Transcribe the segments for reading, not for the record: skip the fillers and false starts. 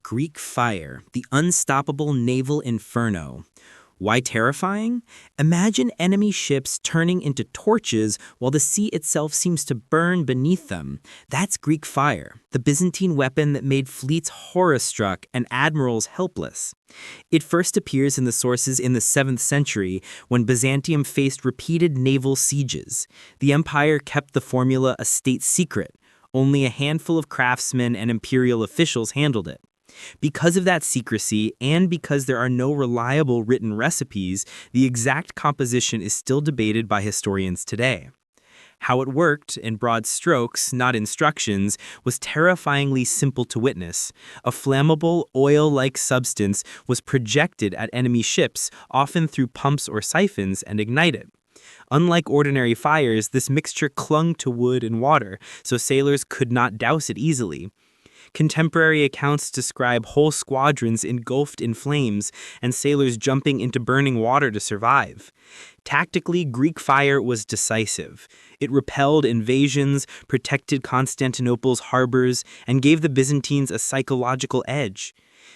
Greek fire, the unstoppable naval inferno. Why terrifying? Imagine enemy ships turning into torches while the sea itself seems to burn beneath them. That's Greek fire, the Byzantine weapon that made fleets horror-struck and admirals helpless. It first appears in the sources in the 7th century when Byzantium faced repeated naval sieges. The empire kept the formula a state secret. Only a handful of craftsmen and imperial officials handled it. Because of that secrecy, and because there are no reliable written recipes, the exact composition is still debated by historians today. How it worked, in broad strokes, not instructions, was terrifyingly simple to witness. A flammable, oil-like substance was projected at enemy ships, often through pumps or siphons, and ignited. Unlike ordinary fires, this mixture clung to wood and water, so sailors could not douse it easily. Contemporary accounts describe whole squadrons engulfed in flames and sailors jumping into burning water to survive. Tactically, Greek fire was decisive. It repelled invasions, protected Constantinople's harbors, and gave the Byzantines a psychological edge.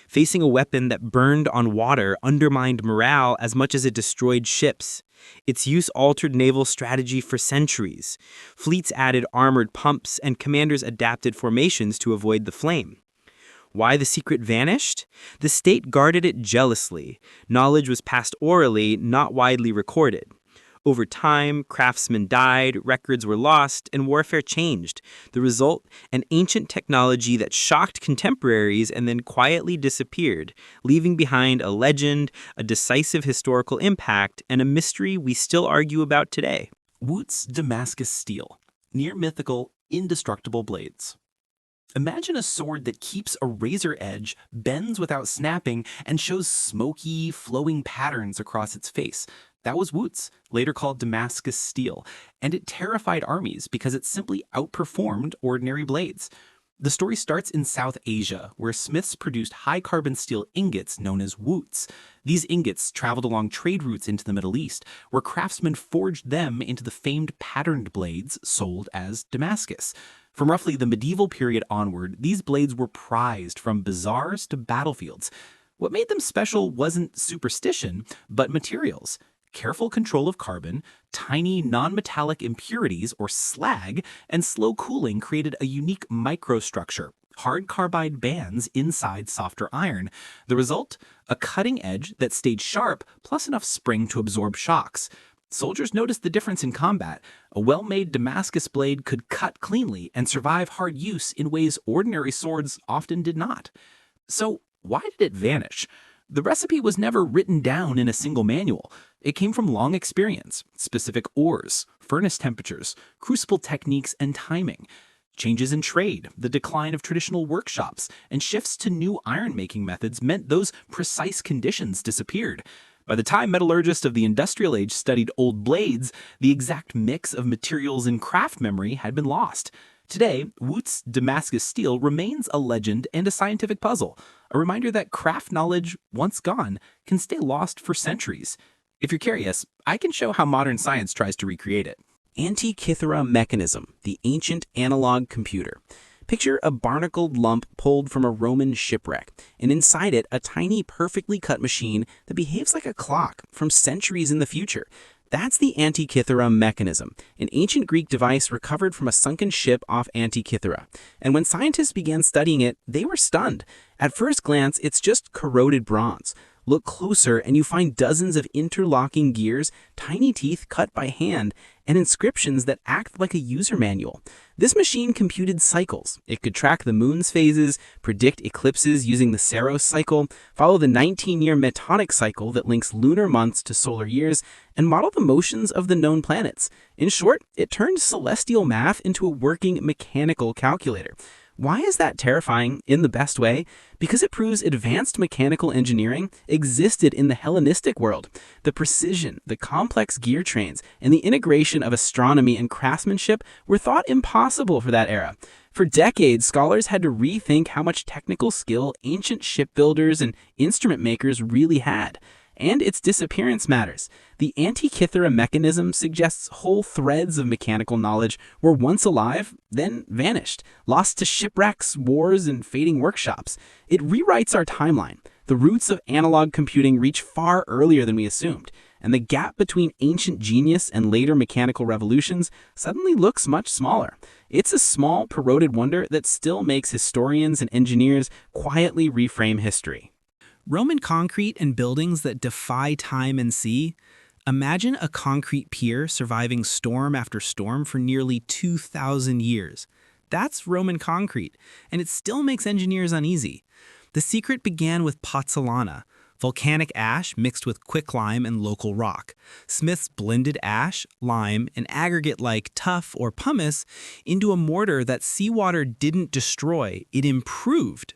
Facing a weapon that burned on water undermined morale as much as it destroyed ships. Its use altered naval strategy for centuries. Fleets added armored pumps, and commanders adapted formations to avoid the flame. Why the secret vanished? The state guarded it jealously. Knowledge was passed orally, not widely recorded. Over time, craftsmen died, records were lost, and warfare changed. The result? An ancient technology that shocked contemporaries and then quietly disappeared, leaving behind a legend, a decisive historical impact, and a mystery we still argue about today. Wootz Damascus Steel. Near mythical, indestructible blades. Imagine a sword that keeps a razor edge, bends without snapping, and shows smoky, flowing patterns across its face. That was Wootz, later called Damascus Steel, and it terrified armies because it simply outperformed ordinary blades. The story starts in South Asia, where smiths produced high-carbon steel ingots known as Wootz. These ingots traveled along trade routes into the Middle East, where craftsmen forged them into the famed patterned blades sold as Damascus. From roughly the medieval period onward, these blades were prized from bazaars to battlefields. What made them special wasn't superstition, but materials. Careful control of carbon, tiny non-metallic impurities or slag, and slow cooling created a unique microstructure, hard carbide bands inside softer iron. The result? A cutting edge that stayed sharp, plus enough spring to absorb shocks. Soldiers noticed the difference in combat. A well-made Damascus blade could cut cleanly and survive hard use in ways ordinary swords often did not. So, why did it vanish? The recipe was never written down in a single manual. It came from long experience, specific ores, furnace temperatures, crucible techniques, and timing. Changes in trade, the decline of traditional workshops, and shifts to new iron-making methods meant those precise conditions disappeared. By the time metallurgists of the industrial age studied old blades, the exact mix of materials and craft memory had been lost. Today, Wootz Damascus Steel remains a legend and a scientific puzzle, a reminder that craft knowledge, once gone, can stay lost for centuries. If you're curious, I can show how modern science tries to recreate it. Antikythera Mechanism, the ancient analog computer. Picture a barnacled lump pulled from a Roman shipwreck, and inside it, a tiny, perfectly cut machine that behaves like a clock from centuries in the future. That's the Antikythera Mechanism, an ancient Greek device recovered from a sunken ship off Antikythera. And when scientists began studying it, they were stunned. At first glance, it's just corroded bronze. Look closer and you find dozens of interlocking gears, tiny teeth cut by hand, and inscriptions that act like a user manual. This machine computed cycles. It could track the moon's phases, predict eclipses using the Saros cycle, follow the 19-year metonic cycle that links lunar months to solar years, and model the motions of the known planets. In short, it turned celestial math into a working mechanical calculator. Why is that terrifying in the best way? Because it proves advanced mechanical engineering existed in the Hellenistic world. The precision, the complex gear trains, and the integration of astronomy and craftsmanship were thought impossible for that era. For decades, scholars had to rethink how much technical skill ancient shipbuilders and instrument makers really had. And its disappearance matters. The Antikythera Mechanism suggests whole threads of mechanical knowledge were once alive, then vanished, lost to shipwrecks, wars, and fading workshops. It rewrites our timeline. The roots of analog computing reach far earlier than we assumed, and the gap between ancient genius and later mechanical revolutions suddenly looks much smaller. It's a small, corroded wonder that still makes historians and engineers quietly reframe history. Roman concrete and buildings that defy time and sea. Imagine a concrete pier surviving storm after storm for nearly 2,000 years. That's Roman concrete, and it still makes engineers uneasy. The secret began with pozzolana, volcanic ash mixed with quicklime and local rock. Smiths blended ash, lime, and aggregate like tuff or pumice into a mortar that seawater didn't destroy, it improved.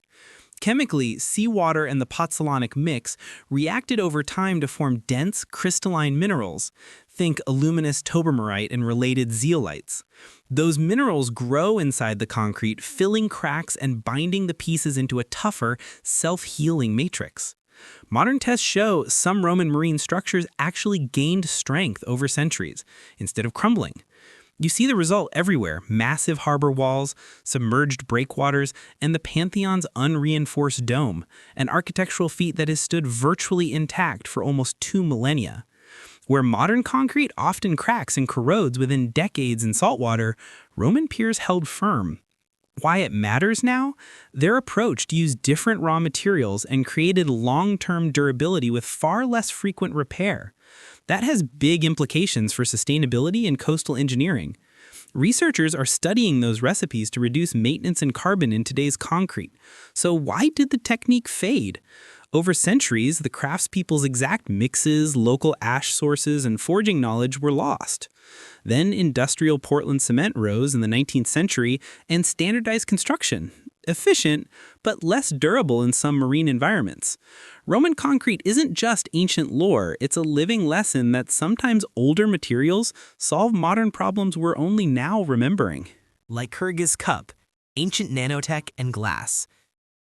Chemically, seawater and the pozzolanic mix reacted over time to form dense, crystalline minerals. Think aluminous tobermarite and related zeolites. Those minerals grow inside the concrete, filling cracks and binding the pieces into a tougher, self-healing matrix. Modern tests show some Roman marine structures actually gained strength over centuries, instead of crumbling. You see the result everywhere: massive harbor walls, submerged breakwaters, and the Pantheon's unreinforced dome, an architectural feat that has stood virtually intact for almost 2 millennia. Where modern concrete often cracks and corrodes within decades in saltwater, Roman piers held firm. Why it matters now? Their approach used different raw materials and created long-term durability with far less frequent repair. That has big implications for sustainability and coastal engineering. Researchers are studying those recipes to reduce maintenance and carbon in today's concrete. So why did the technique fade? Over centuries, the craftspeople's exact mixes, local ash sources, and forging knowledge were lost. Then industrial Portland cement rose in the 19th century and standardized construction. Efficient, but less durable in some marine environments. Roman concrete isn't just ancient lore, it's a living lesson that sometimes older materials solve modern problems we're only now remembering. Lycurgus Cup, ancient nanotech and glass.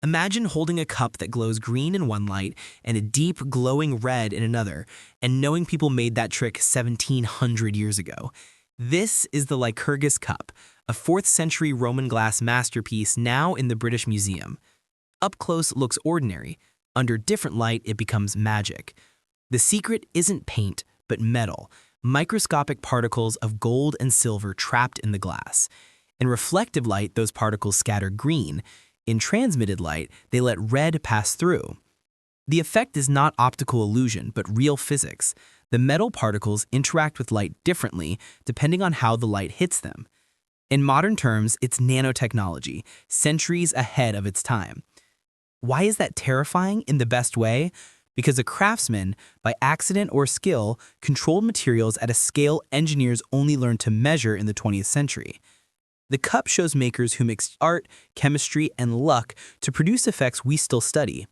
Imagine holding a cup that glows green in one light and a deep glowing red in another, and knowing people made that trick 1,700 years ago. This is the Lycurgus Cup, a 4th century Roman glass masterpiece now in the British Museum. Up close it looks ordinary. Under different light it becomes magic. The secret isn't paint, but metal, microscopic particles of gold and silver trapped in the glass. In reflective light, those particles scatter green. In transmitted light, they let red pass through. The effect is not optical illusion, but real physics. The metal particles interact with light differently depending on how the light hits them. In modern terms, it's nanotechnology, centuries ahead of its time. Why is that terrifying in the best way? Because a craftsman, by accident or skill, controlled materials at a scale engineers only learned to measure in the 20th century. The cup shows makers who mixed art, chemistry, and luck to produce effects we still study.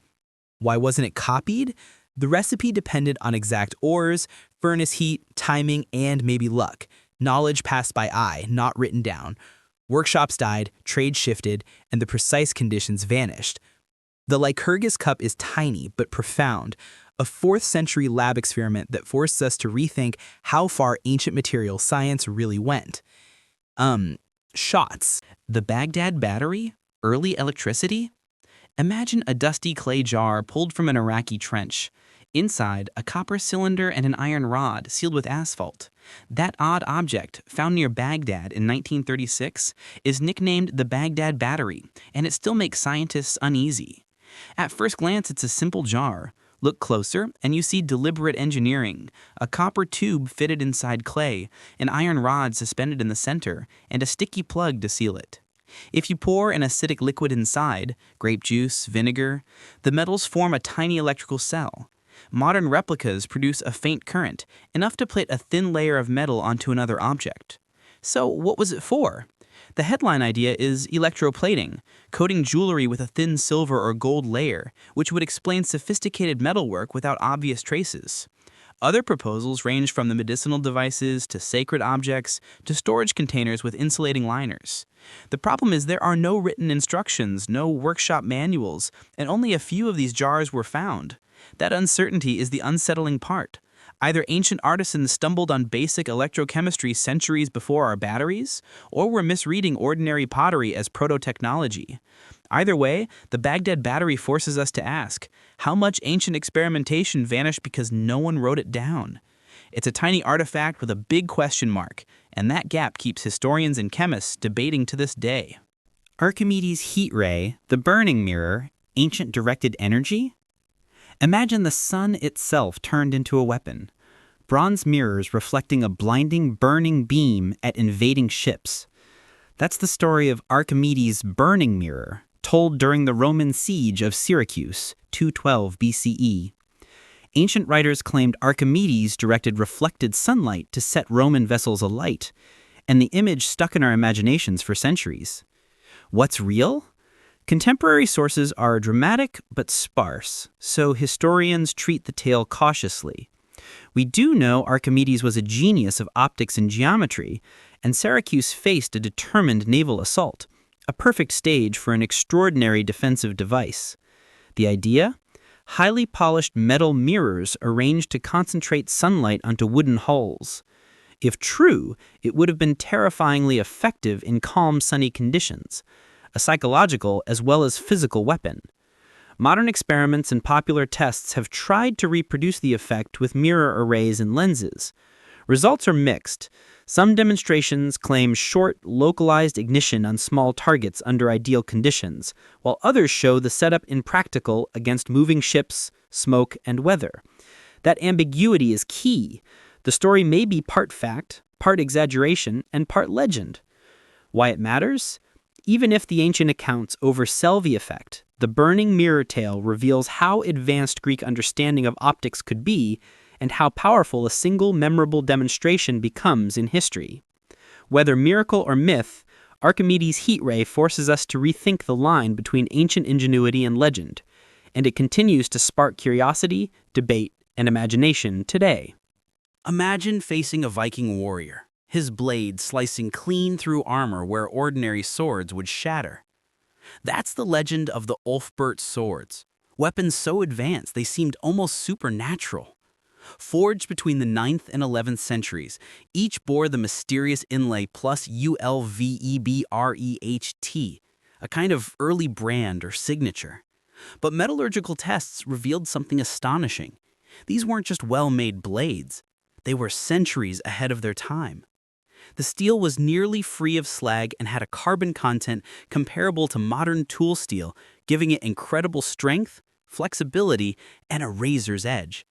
Why wasn't it copied? The recipe depended on exact ores, furnace heat, timing, and maybe luck. Knowledge passed by eye, not written down. Workshops died, trade shifted, and the precise conditions vanished. The Lycurgus Cup is tiny but profound, a 4th century lab experiment that forced us to rethink how far ancient material science really went. Shots. The Baghdad battery? Early electricity? Imagine a dusty clay jar pulled from an Iraqi trench. Inside, a copper cylinder and an iron rod sealed with asphalt. That odd object, found near Baghdad in 1936, is nicknamed the Baghdad battery, and it still makes scientists uneasy. At first glance, it's a simple jar. Look closer, and you see deliberate engineering, a copper tube fitted inside clay, an iron rod suspended in the center, and a sticky plug to seal it. If you pour an acidic liquid inside, grape juice, vinegar, the metals form a tiny electrical cell. Modern replicas produce a faint current, enough to plate a thin layer of metal onto another object. So what was it for? The headline idea is electroplating, coating jewelry with a thin silver or gold layer, which would explain sophisticated metalwork without obvious traces. Other proposals range from the medicinal devices to sacred objects to storage containers with insulating liners. The problem is there are no written instructions, no workshop manuals, and only a few of these jars were found. That uncertainty is the unsettling part. Either ancient artisans stumbled on basic electrochemistry centuries before our batteries, or were misreading ordinary pottery as proto-technology. Either way, the Baghdad battery forces us to ask, how much ancient experimentation vanished because no one wrote it down? It's a tiny artifact with a big question mark, and that gap keeps historians and chemists debating to this day. Archimedes' heat ray, the burning mirror, ancient directed energy? Imagine the sun itself turned into a weapon. Bronze mirrors reflecting a blinding, burning beam at invading ships. That's the story of Archimedes' burning mirror, told during the Roman siege of Syracuse, 212 BCE. Ancient writers claimed Archimedes directed reflected sunlight to set Roman vessels alight, and the image stuck in our imaginations for centuries. What's real? Contemporary sources are dramatic but sparse, so historians treat the tale cautiously. We do know Archimedes was a genius of optics and geometry, and Syracuse faced a determined naval assault, a perfect stage for an extraordinary defensive device. The idea? Highly polished metal mirrors arranged to concentrate sunlight onto wooden hulls. If true, it would have been terrifyingly effective in calm, sunny conditions, a psychological as well as physical weapon. Modern experiments and popular tests have tried to reproduce the effect with mirror arrays and lenses. Results are mixed. Some demonstrations claim short, localized ignition on small targets under ideal conditions, while others show the setup impractical against moving ships, smoke, and weather. That ambiguity is key. The story may be part fact, part exaggeration, and part legend. Why it matters? Even if the ancient accounts oversell the effect, the burning mirror tale reveals how advanced Greek understanding of optics could be and how powerful a single memorable demonstration becomes in history. Whether miracle or myth, Archimedes' heat ray forces us to rethink the line between ancient ingenuity and legend, and it continues to spark curiosity, debate, and imagination today. Imagine facing a Viking warrior, his blade slicing clean through armor where ordinary swords would shatter. That's the legend of the Ulfbert swords, weapons so advanced they seemed almost supernatural. Forged between the 9th and 11th centuries, each bore the mysterious inlay plus ULVEBREHT, a kind of early brand or signature. But metallurgical tests revealed something astonishing. These weren't just well-made blades. They were centuries ahead of their time. The steel was nearly free of slag and had a carbon content comparable to modern tool steel, giving it incredible strength, flexibility, and a razor's edge.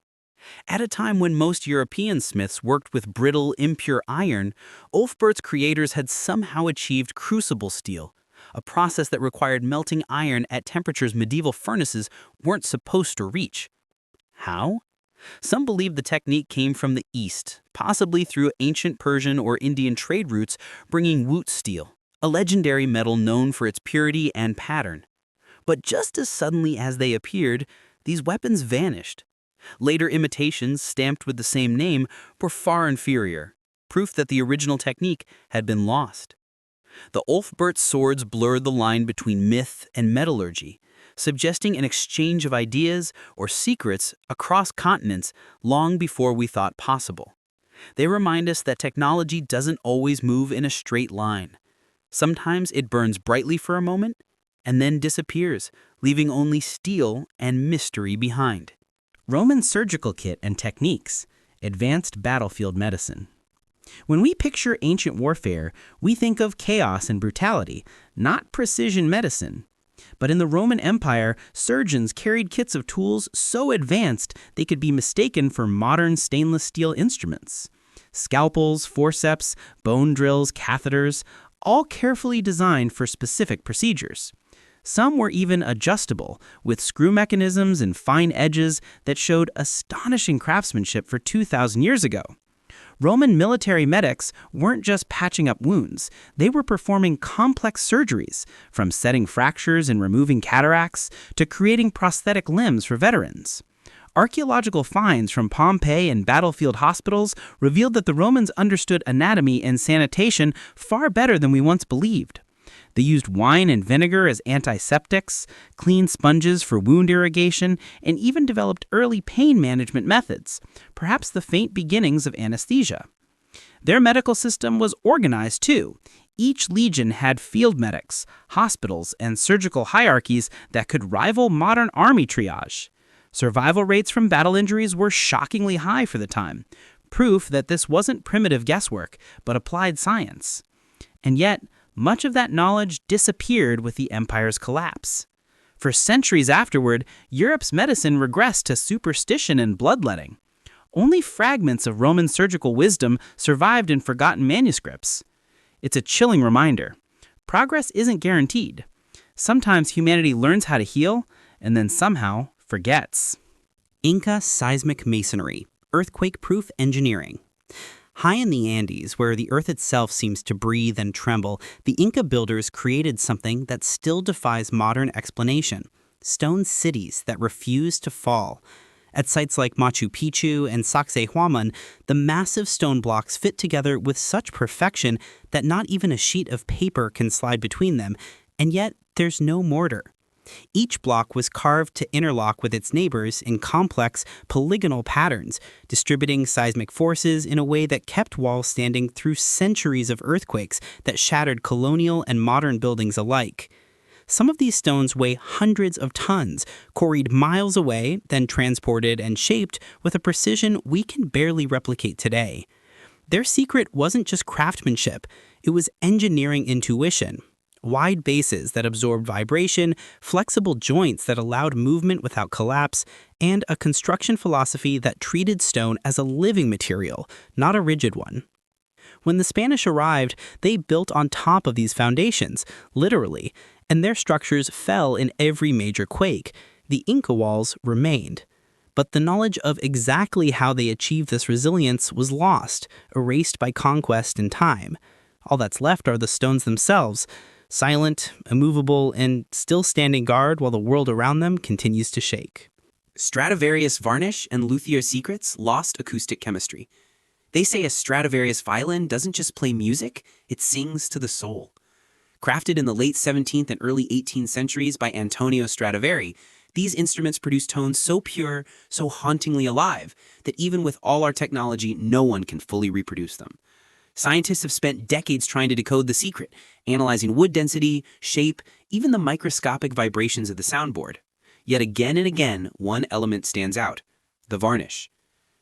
At a time when most European smiths worked with brittle, impure iron, Ulfbert's creators had somehow achieved crucible steel, a process that required melting iron at temperatures medieval furnaces weren't supposed to reach. How? Some believe the technique came from the East, possibly through ancient Persian or Indian trade routes bringing Wootz steel, a legendary metal known for its purity and pattern. But just as suddenly as they appeared, these weapons vanished. Later imitations, stamped with the same name, were far inferior, proof that the original technique had been lost. The Ulfbert swords blurred the line between myth and metallurgy, suggesting an exchange of ideas or secrets across continents long before we thought possible. They remind us that technology doesn't always move in a straight line. Sometimes it burns brightly for a moment and then disappears, leaving only steel and mystery behind. Roman surgical kit and techniques, advanced battlefield medicine. When we picture ancient warfare, we think of chaos and brutality, not precision medicine. But in the Roman Empire, surgeons carried kits of tools so advanced they could be mistaken for modern stainless steel instruments. Scalpels, forceps, bone drills, catheters, all carefully designed for specific procedures. Some were even adjustable, with screw mechanisms and fine edges that showed astonishing craftsmanship for 2,000 years ago. Roman military medics weren't just patching up wounds, they were performing complex surgeries, from setting fractures and removing cataracts to creating prosthetic limbs for veterans. Archaeological finds from Pompeii and battlefield hospitals revealed that the Romans understood anatomy and sanitation far better than we once believed. They used wine and vinegar as antiseptics, cleaned sponges for wound irrigation, and even developed early pain management methods, perhaps the faint beginnings of anesthesia. Their medical system was organized too. Each legion had field medics, hospitals, and surgical hierarchies that could rival modern army triage. Survival rates from battle injuries were shockingly high for the time, proof that this wasn't primitive guesswork, but applied science. And yet, much of that knowledge disappeared with the empire's collapse. For centuries afterward, Europe's medicine regressed to superstition and bloodletting. Only fragments of Roman surgical wisdom survived in forgotten manuscripts. It's a chilling reminder. Progress isn't guaranteed. Sometimes humanity learns how to heal, and then somehow forgets. Inca seismic masonry, earthquake-proof engineering. High in the Andes, where the earth itself seems to breathe and tremble, the Inca builders created something that still defies modern explanation: stone cities that refuse to fall. At sites like Machu Picchu and Sacsayhuaman, the massive stone blocks fit together with such perfection that not even a sheet of paper can slide between them, and yet there's no mortar. Each block was carved to interlock with its neighbors in complex, polygonal patterns, distributing seismic forces in a way that kept walls standing through centuries of earthquakes that shattered colonial and modern buildings alike. Some of these stones weigh hundreds of tons, quarried miles away, then transported and shaped with a precision we can barely replicate today. Their secret wasn't just craftsmanship, it was engineering intuition. Wide bases that absorbed vibration, flexible joints that allowed movement without collapse, and a construction philosophy that treated stone as a living material, not a rigid one. When the Spanish arrived, they built on top of these foundations, literally, and their structures fell in every major quake. The Inca walls remained. But the knowledge of exactly how they achieved this resilience was lost, erased by conquest and time. All that's left are the stones themselves, silent, immovable, and still standing guard while the world around them continues to shake. Stradivarius varnish and luthier secrets lost acoustic chemistry. They say a Stradivarius violin doesn't just play music, it sings to the soul. Crafted in the late 17th and early 18th centuries by Antonio Stradivari, these instruments produce tones so pure, so hauntingly alive, that even with all our technology, no one can fully reproduce them. Scientists have spent decades trying to decode the secret, analyzing wood density, shape, even the microscopic vibrations of the soundboard. Yet again and again, one element stands out: the varnish.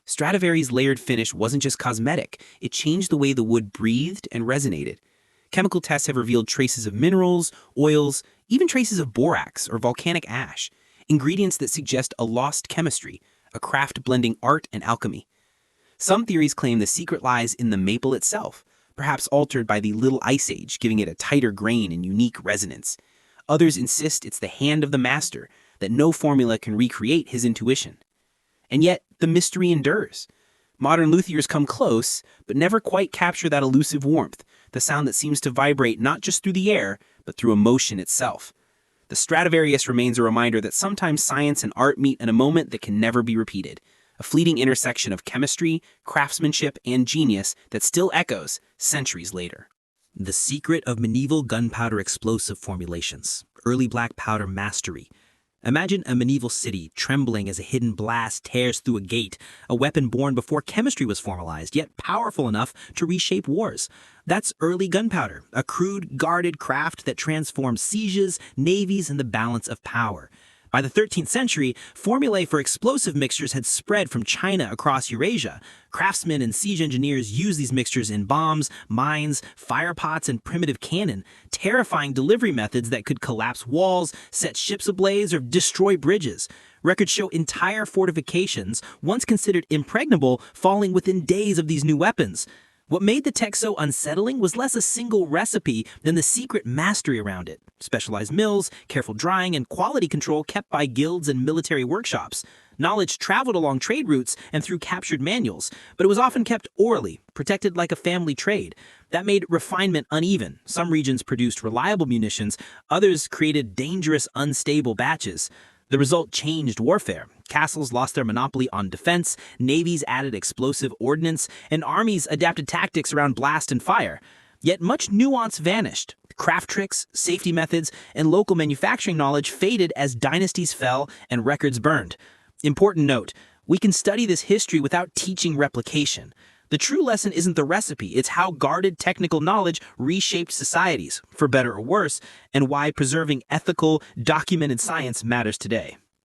Stradivari's layered finish wasn't just cosmetic, it changed the way the wood breathed and resonated. Chemical tests have revealed traces of minerals, oils, even traces of borax or volcanic ash, ingredients that suggest a lost chemistry, a craft blending art and alchemy. Some theories claim the secret lies in the maple itself, perhaps altered by the Little Ice Age, giving it a tighter grain and unique resonance. Others insist it's the hand of the master, that no formula can recreate his intuition. And yet, the mystery endures. Modern luthiers come close, but never quite capture that elusive warmth, the sound that seems to vibrate not just through the air, but through emotion itself. The Stradivarius remains a reminder that sometimes science and art meet in a moment that can never be repeated. A fleeting intersection of chemistry, craftsmanship, and genius that still echoes centuries later. The secret of medieval gunpowder explosive formulations, early black powder mastery. Imagine a medieval city trembling as a hidden blast tears through a gate, a weapon born before chemistry was formalized, yet powerful enough to reshape wars. That's early gunpowder, a crude, guarded craft that transformed sieges, navies, and the balance of power. By the 13th century, formulae for explosive mixtures had spread from China across Eurasia. Craftsmen and siege engineers used these mixtures in bombs, mines, firepots, and primitive cannon, terrifying delivery methods that could collapse walls, set ships ablaze, or destroy bridges. Records show entire fortifications, once considered impregnable, falling within days of these new weapons. What made the tech so unsettling was less a single recipe than the secret mastery around it. Specialized mills, careful drying, and quality control kept by guilds and military workshops. Knowledge traveled along trade routes and through captured manuals, but it was often kept orally, protected like a family trade. That made refinement uneven. Some regions produced reliable munitions, others created dangerous, unstable batches. The result changed warfare. Castles lost their monopoly on defense, navies added explosive ordnance, and armies adapted tactics around blast and fire. Yet much nuance vanished. Craft tricks, safety methods, and local manufacturing knowledge faded as dynasties fell and records burned. Important note, we can study this history without teaching replication. The true lesson isn't the recipe, it's how guarded technical knowledge reshaped societies, for better or worse, and why preserving ethical, documented science matters today.